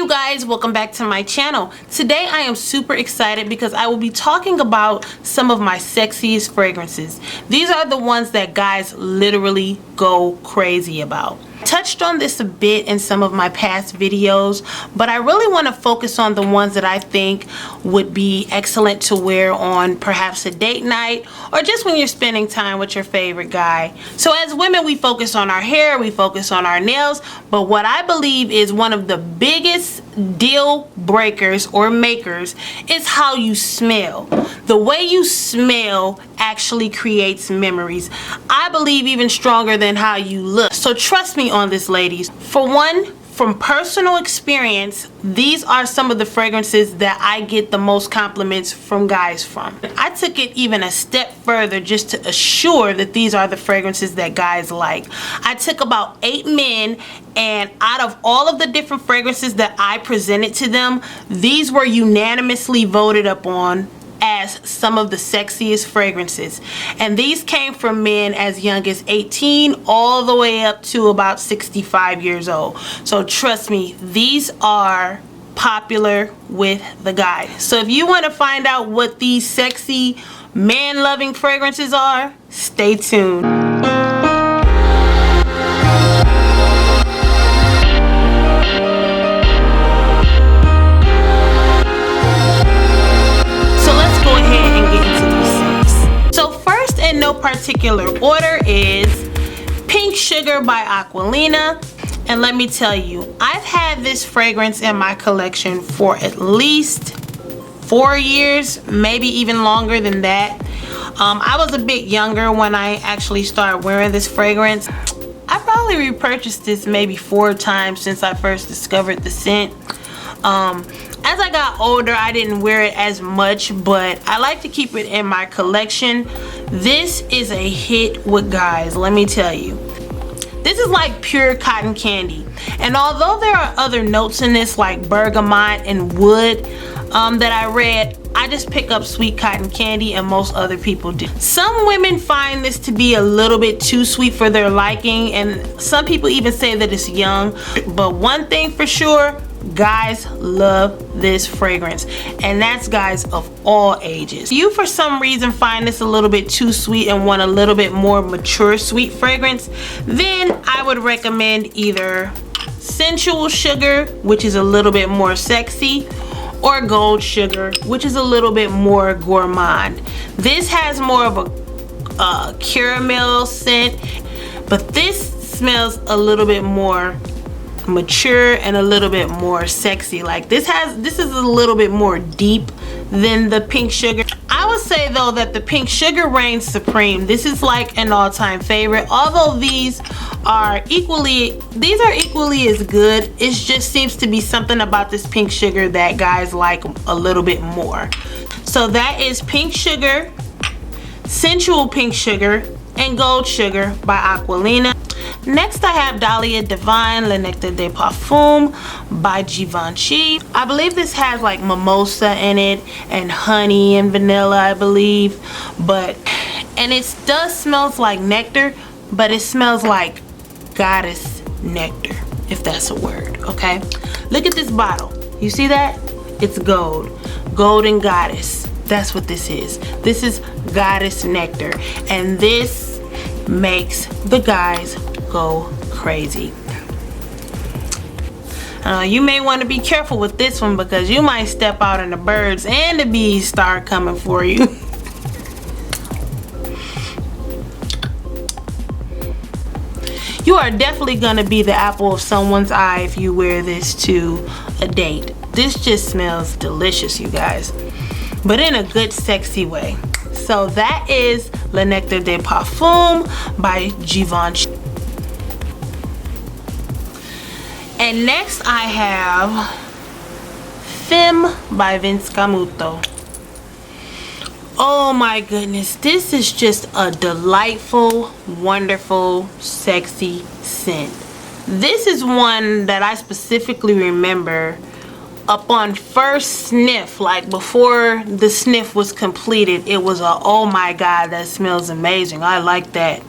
you guys, welcome back to my channel. Today I am super excited because I will be talking about some of my sexiest fragrances. These are the ones that guys literally go crazy about. Touched on this a bit in some of my past videos, but I really want to focus on the ones that I think would be excellent to wear on perhaps a date night or just when you're spending time with your favorite guy. So as women, we focus on our hair, we focus on our nails, but what I believe is one of the biggest deal breakers or makers is how you smell. The way you smell actually creates memories. I believe even stronger than how you look. So trust me on this, ladies. For one, from personal experience, these are some of the fragrances that I get the most compliments from guys from. I took it even a step further just to assure that these are the fragrances that guys like. I took about 8 men, and out of all of the different fragrances that I presented to them, these were unanimously voted upon as some of the sexiest fragrances, and these came from men as young as 18 all the way up to about 65 years old. So trust me, these are popular with the guys. So if you want to find out what these sexy man-loving fragrances are, stay tuned. No particular order is Pink Sugar by Aquilina. And let me tell you, I've had this fragrance in my collection for at least 4 years, maybe even longer than that. I was a bit younger when I actually started wearing this fragrance. I probably repurchased this maybe 4 times since I first discovered the scent. As I got older, I didn't wear it as much, but I like to keep it in my collection. This is a hit with guys, let me tell you. This is like pure cotton candy. And although there are other notes in this like bergamot and wood that I read, I just pick up sweet cotton candy, and most other people do. Some women find this to be a little bit too sweet for their liking, and some people even say that it's young. But one thing for sure, guys love this fragrance, and that's guys of all ages. If you for some reason find this a little bit too sweet and want a little bit more mature sweet fragrance, then I would recommend either Sensual Sugar, which is a little bit more sexy, or Gold Sugar, which is a little bit more gourmand. This has more of a caramel scent, but this smells a little bit more mature and a little bit more sexy. Like this is a little bit more deep than the Pink Sugar. I would say though that the Pink Sugar reigns supreme. This is like an all-time favorite. Although these are equally as good, it just seems to be something about this Pink Sugar that guys like a little bit more. So that is Pink Sugar, Sensual Pink Sugar, and Gold Sugar by Aquilina. Next I have Dahlia Divin Le Nectar de Parfum by Givenchy. I believe this has like mimosa in it and honey and vanilla, I believe. And it does smells like nectar, but it smells like goddess nectar, if that's a word, okay? Look at this bottle. You see that? It's gold. Golden goddess. That's what this is. This is goddess nectar. And this makes the guys go crazy. You may want to be careful with this one because you might step out and the birds and the bees start coming for you. You are definitely gonna be the apple of someone's eye if you wear this to a date. This just smells delicious, you guys, but in a good sexy way. So that is Le Nectar de Parfum by Givenchy. And next I have Femme by Camuto. Oh my goodness, this is just a delightful, wonderful, sexy scent. This is one that I specifically remember upon first sniff, like before the sniff was completed, it was a, oh my god, that smells amazing. I like that.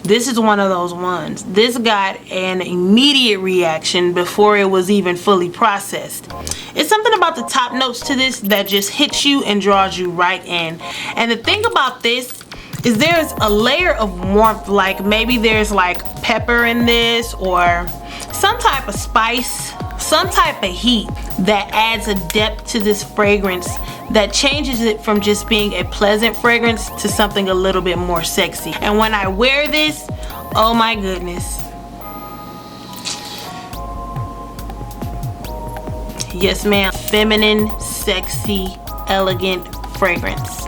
This is one of those ones. This got an immediate reaction before it was even fully processed. It's something about the top notes to this that just hits you and draws you right in. And the thing about this is there's a layer of warmth, like maybe there's like pepper in this or some type of spice, some type of heat that adds a depth to this fragrance that changes it from just being a pleasant fragrance to something a little bit more sexy. And when I wear this, oh my goodness. Yes ma'am, feminine, sexy, elegant fragrance.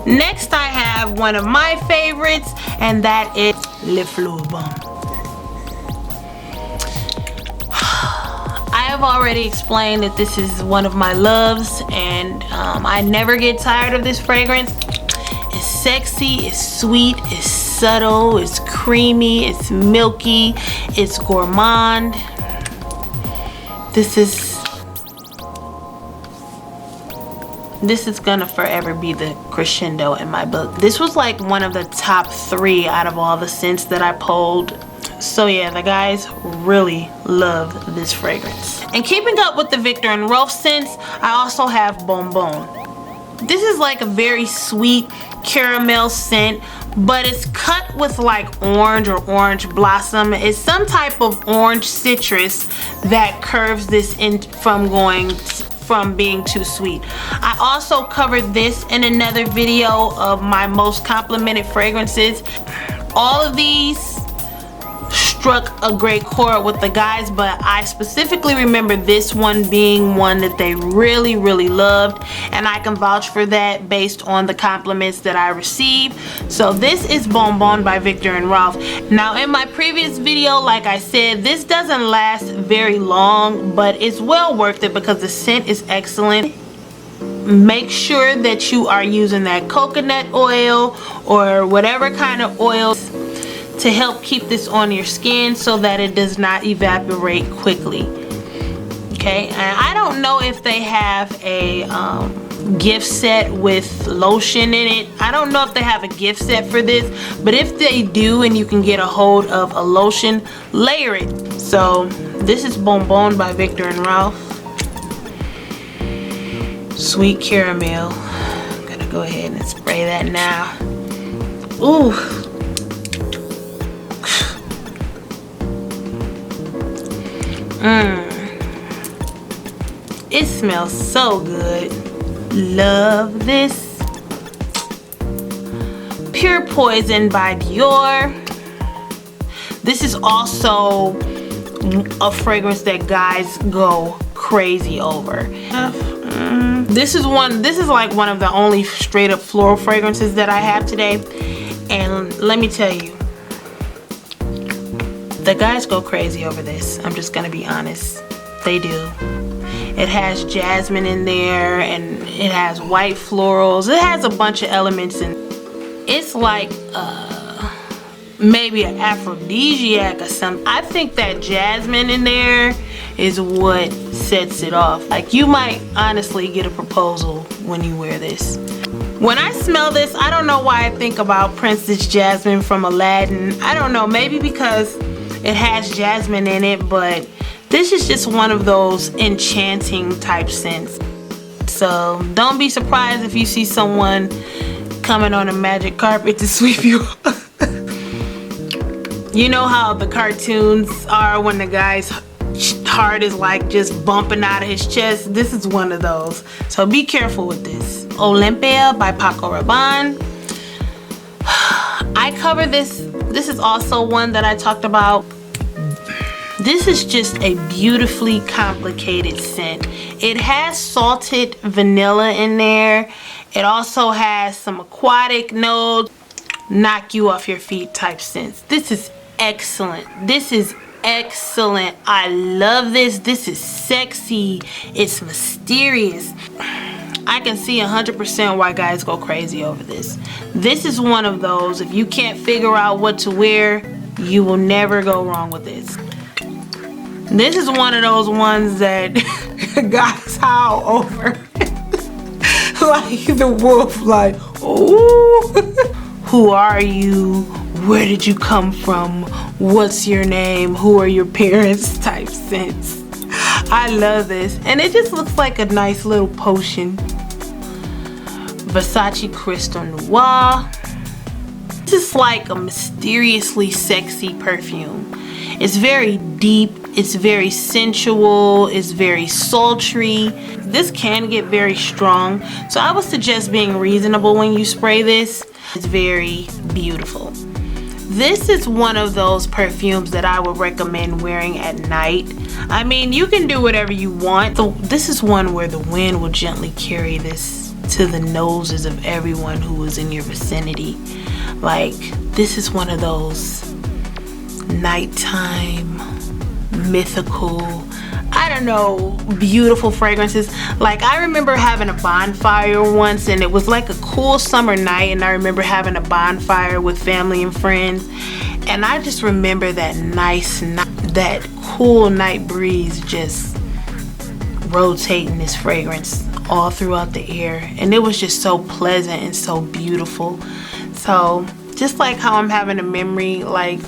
Next I have one of my favorites, and that is Le Flowerbomb. I have already explained that this is one of my loves, and I never get tired of this fragrance. It's sexy, it's sweet, it's subtle, it's creamy, it's milky, it's gourmand. This is gonna forever be the crescendo in my book. This was like one of the top 3 out of all the scents that I polled. So yeah, the guys really love this fragrance. And keeping up with the Viktor and Rolf scents, I also have BonBon. This is like a very sweet caramel scent, but it's cut with like orange or orange blossom. It's some type of orange citrus that curves this in from being too sweet. I also covered this in another video of my most complimented fragrances. All of these struck a great chord with the guys, but I specifically remember this one being one that they really loved, and I can vouch for that based on the compliments that I received. So this is BonBon by Viktor and Rolf. Now in my previous video, like I said, this doesn't last very long, but it's well worth it because the scent is excellent. Make sure that you are using that coconut oil or whatever kind of oil to help keep this on your skin so that it does not evaporate quickly. Okay, and I don't know if they have a gift set with lotion in it. I don't know if they have a gift set for this, but if they do and you can get a hold of a lotion, layer it. So this is BonBon by Viktor and Rolf. Sweet caramel. I'm gonna go ahead and spray that now. Ooh. It smells so good. Love this. Pure Poison by Dior. This is also a fragrance that guys go crazy over. This is like one of the only straight up floral fragrances that I have today, and let me tell you, the guys go crazy over this. I'm just gonna be honest, they do. It has jasmine in there, and it has white florals. It has a bunch of elements, and it's like maybe an aphrodisiac or something. I think that jasmine in there is what sets it off. Like, you might honestly get a proposal when you wear this. When I smell this, I don't know why I think about Princess Jasmine from Aladdin. I don't know, maybe because it has jasmine in it, but this is just one of those enchanting type scents. So don't be surprised if you see someone coming on a magic carpet to sweep you off. You know how the cartoons are when the guy's heart is like just bumping out of his chest? This is one of those. So be careful with this. Olympea by Paco Rabanne. I cover this. This is also one that I talked about. This is just a beautifully complicated scent. It has salted vanilla in there. It also has some aquatic notes, knock you off your feet type scents. This is excellent. This is excellent. I love this. This is sexy. It's mysterious. I can see 100% why guys go crazy over this. This is one of those, if you can't figure out what to wear, you will never go wrong with this. This is one of those ones that guys howl over. Like the wolf, like, ooh. who are you, where did you come from, what's your name, who are your parents type scents. I love this, and it just looks like a nice little potion. Versace Crystal Noir. This is like a mysteriously sexy perfume. It's very deep, it's very sensual, it's very sultry. This can get very strong, so I would suggest being reasonable when you spray this. It's very beautiful. This is one of those perfumes that I would recommend wearing at night. I mean, you can do whatever you want. So this is one where the wind will gently carry this to the noses of everyone who is in your vicinity. Like, this is one of those nighttime, mythical, I don't know, beautiful fragrances. Like, I remember having a bonfire once, and it was like a cool summer night, and I remember having a bonfire with family and friends, and I just remember that nice night, that cool night breeze just rotating this fragrance all throughout the air, and it was just so pleasant and so beautiful. So just like how I'm having a memory, like,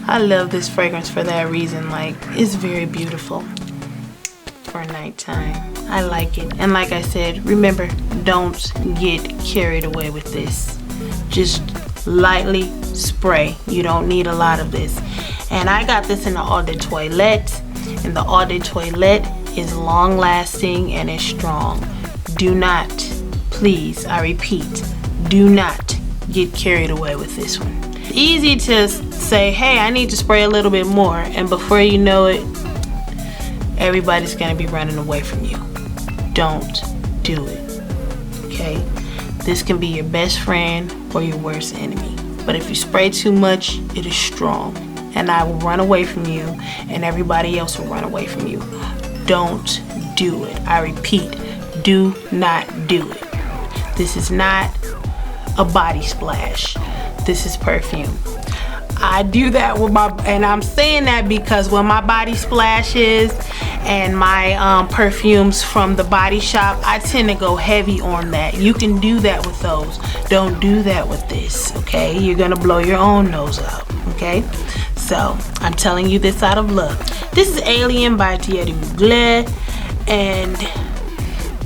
I love this fragrance for that reason. Like, it's very beautiful for nighttime. I like it. And like I said, remember, don't get carried away with this. Just lightly spray. You don't need a lot of this. And I got this in the Eau de Toilette, and the Eau de Toilette is long lasting and is strong. Do not, please, I repeat, do not get carried away with this one. Easy to say, hey, I need to spray a little bit more, and before you know it, everybody's gonna be running away from you. Don't do it, okay? This can be your best friend or your worst enemy, but if you spray too much, it is strong, and I will run away from you, and everybody else will run away from you. Don't do it. I repeat, do not do it. This is not a body splash. This is perfume. I do that with my, and I'm saying that because when my body splashes and my perfumes from the Body Shop, I tend to go heavy on that. You can do that with those. Don't do that with this, okay? You're gonna blow your own nose out, okay? So I'm telling you this out of love. This is Alien by Thierry Mugler, and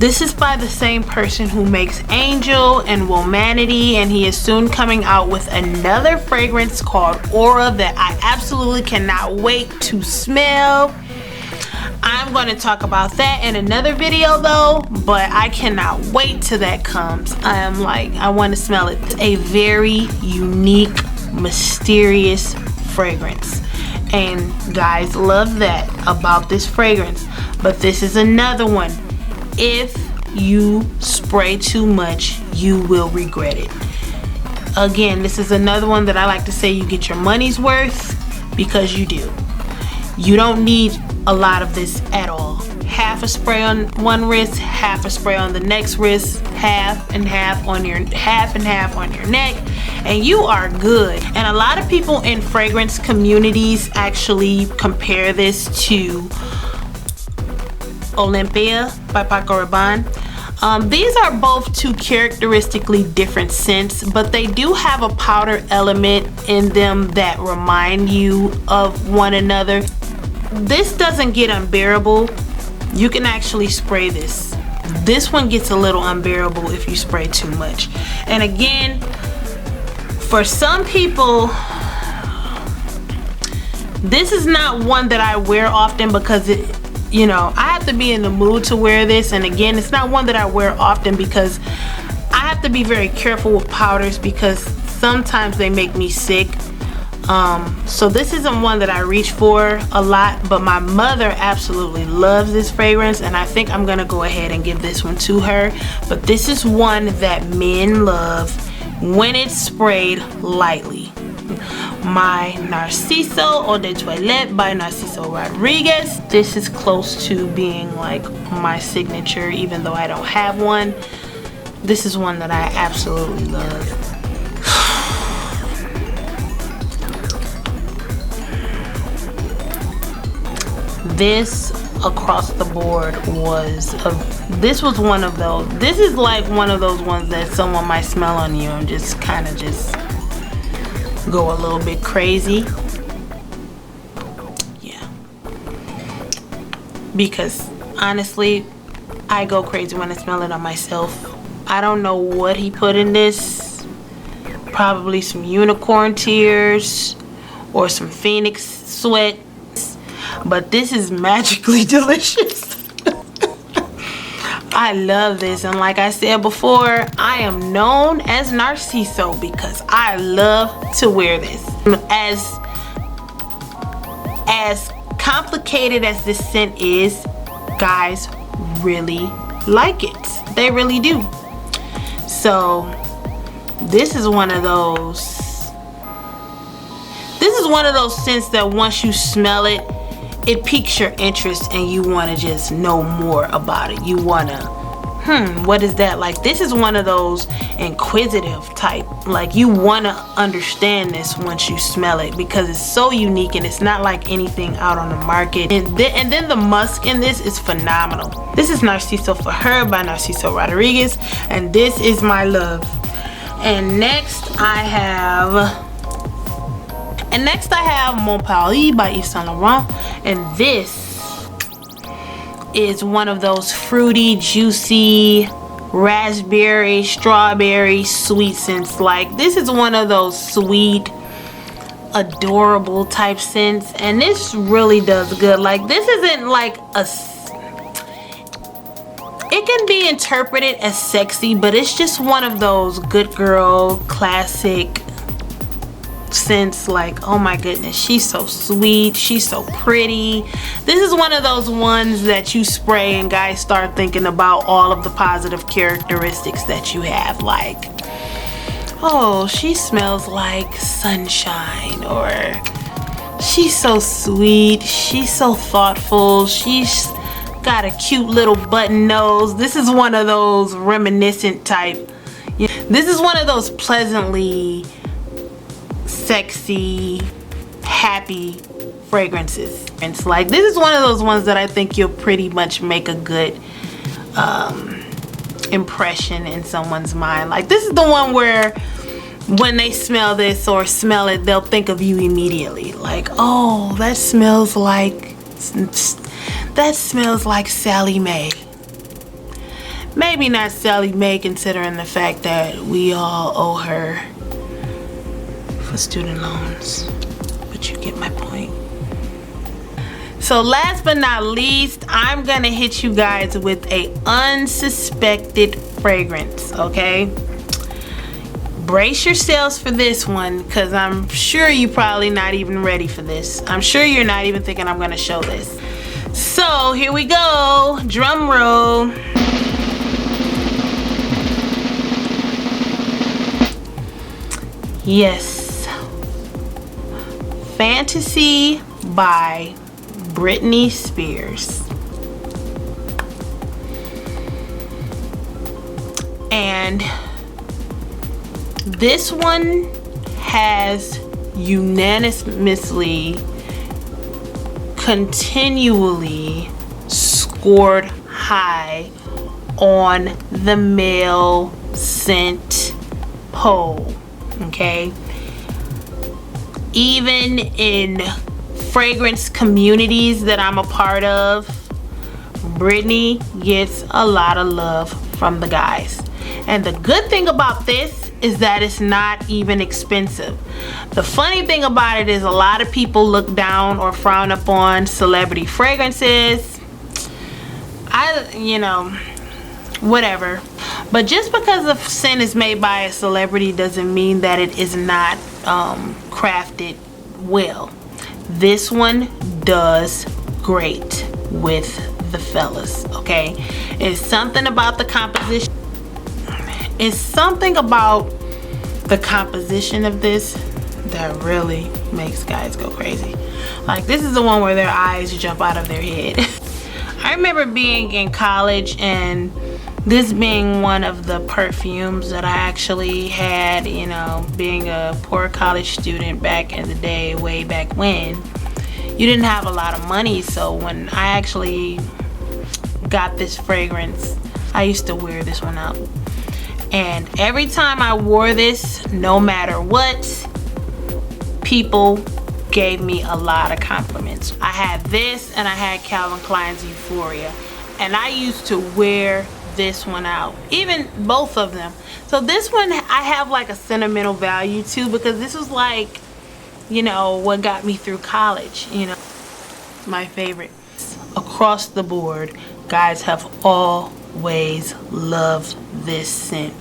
this is by the same person who makes Angel and Womanity, and he is soon coming out with another fragrance called Aura that I absolutely cannot wait to smell. I'm going to talk about that in another video though, but I cannot wait till that comes. I am like, I want to smell it. It's a very unique, mysterious fragrance, and guys love that about this fragrance. But this is another one. If you spray too much, you will regret it. Again, this is another one that I like to say you get your money's worth, because you do. You don't need a lot of this at all. Half a spray on one wrist, half a spray on the next wrist, half and half on your neck, and you are good. And a lot of people in fragrance communities actually compare this to Olympia by Paco Rabanne. These are both two characteristically different scents, but they do have a powder element in them that remind you of one another. This doesn't get unbearable. You can actually spray this. This one gets a little unbearable if you spray too much. And again, for some people, this is not one that I wear often because it, you know, I have to be in the mood to wear this. And again, it's not one that I wear often because I have to be very careful with powders because sometimes they make me sick. So this isn't one that I reach for a lot, but my mother absolutely loves this fragrance, and I think I'm gonna go ahead and give this one to her. But this is one that men love when it's sprayed lightly. My Narciso Eau de Toilette by Narciso Rodriguez. This is close to being like my signature, even though I don't have one. This is one that I absolutely love. This across the board was this was one of those. This is like one of those ones that someone might smell on you and just kind of just go a little bit crazy. Yeah, because honestly, I go crazy when I smell it on myself. I don't know what he put in this. Probably some unicorn tears or some phoenix sweat. But this is magically delicious. I love this, and like I said before, I am known as Narciso because I love to wear this. As complicated as this scent is, guys really like it. They really do. So this is one of those scents that once you smell it, it piques your interest and you want to just know more about it. You want to, what is that? Like, this is one of those inquisitive type. Like, you want to understand this once you smell it because it's so unique and it's not like anything out on the market. And then the musk in this is phenomenal. This is Narciso for Her by Narciso Rodriguez, and this is my love. And next I have Mon Paris by Isana, and this is one of those fruity, juicy, raspberry, strawberry, sweet scents. Like, this is one of those sweet, adorable type scents, and this really does good. Like, this isn't like it can be interpreted as sexy, but it's just one of those good girl, classic scents. Like, oh my goodness, she's so sweet, she's so pretty. This is one of those ones that you spray and guys start thinking about all of the positive characteristics that you have. Like, oh, she smells like sunshine, or she's so sweet, she's so thoughtful, she's got a cute little button nose. This is one of those reminiscent type. This is one of those pleasantly sexy, happy fragrances. It's like, this is one of those ones that I think you'll pretty much make a good impression in someone's mind. Like, this is the one where when they smell this or smell it, they'll think of you immediately. Like, oh, that smells like Sally Mae. Maybe not Sally Mae, considering the fact that we all owe her for student loans, but you get my point. So last but not least, I'm gonna hit you guys with a unsuspected fragrance, okay? Brace yourselves for this one, because I'm sure you're probably not even ready for this. I'm sure you're not even thinking I'm gonna show this. So here we go, drum roll. Yes, Fantasy by Britney Spears. And this one has unanimously, continually scored high on the male scent poll, okay? Even in fragrance communities that I'm a part of, Britney gets a lot of love from the guys. And the good thing about this is that it's not even expensive. The funny thing about it is a lot of people look down or frown upon celebrity fragrances. You know, whatever. But just because the scent is made by a celebrity doesn't mean that it is not crafted well. This one does great with the fellas, okay? It's something about the composition. It's something about the composition of this that really makes guys go crazy. Like, this is the one where their eyes jump out of their head. I remember being in college and this being one of the perfumes that I actually had, you know, being a poor college student back in the day, way back when. you didn't have a lot of money. So when I actually got this fragrance, I used to wear this one out. And every time I wore this, no matter what, people gave me a lot of compliments. I had this and I had Calvin Klein's Euphoria. And I used to wear this one out, even both of them. So this one I have like a sentimental value to, because this was like, you know, what got me through college, you know. My favorite. Across the board, guys have always loved this scent.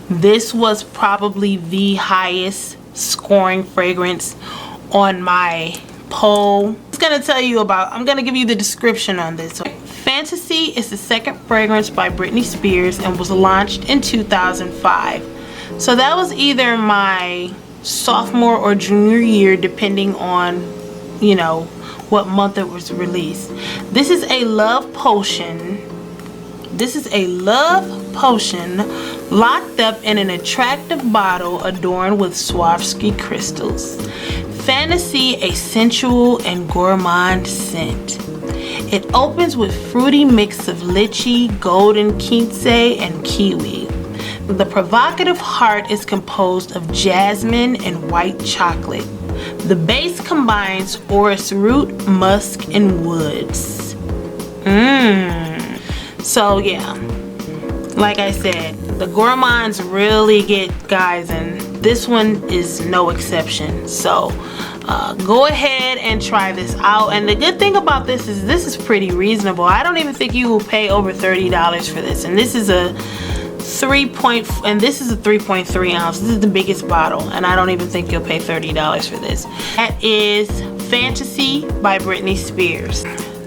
This was probably the highest scoring fragrance on my poll. I'm gonna give you the description on this. Fantasy is the second fragrance by Britney Spears and was launched in 2005. So that was either my sophomore or junior year, depending on, you know, what month it was released. This is a love potion. This is a love potion locked up in an attractive bottle adorned with Swarovski crystals. Fantasy, a sensual and gourmand scent. It opens with fruity mix of lychee, golden quince, and kiwi. The provocative heart is composed of jasmine and white chocolate. The base combines orris root, musk, and woods. So yeah, like I said, the gourmands really get guys, and this one is no exception. So go ahead and try this out. And the good thing about this is pretty reasonable. I don't even think you will pay over $30 for this. And this is a 3.3 ounce. This is the biggest bottle, and I don't even think you'll pay $30 for this. That is Fantasy by Britney Spears.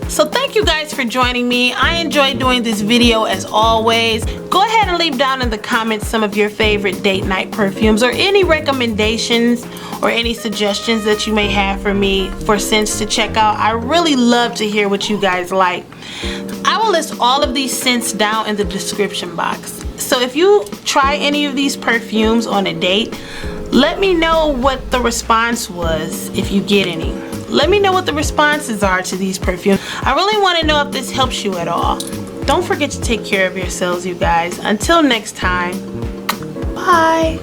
So thank you guys for joining me. I enjoyed doing this video as always. Go ahead and leave down in the comments some of your favorite date night perfumes, or any recommendations or any suggestions that you may have for me for scents to check out. I really love to hear what you guys like. I will list all of these scents down in the description box. So if you try any of these perfumes on a date, let me know what the response was. If you get any, let me know what the responses are to these perfumes. I really want to know if this helps you at all. Don't forget to take care of yourselves, you guys. Until next time, bye.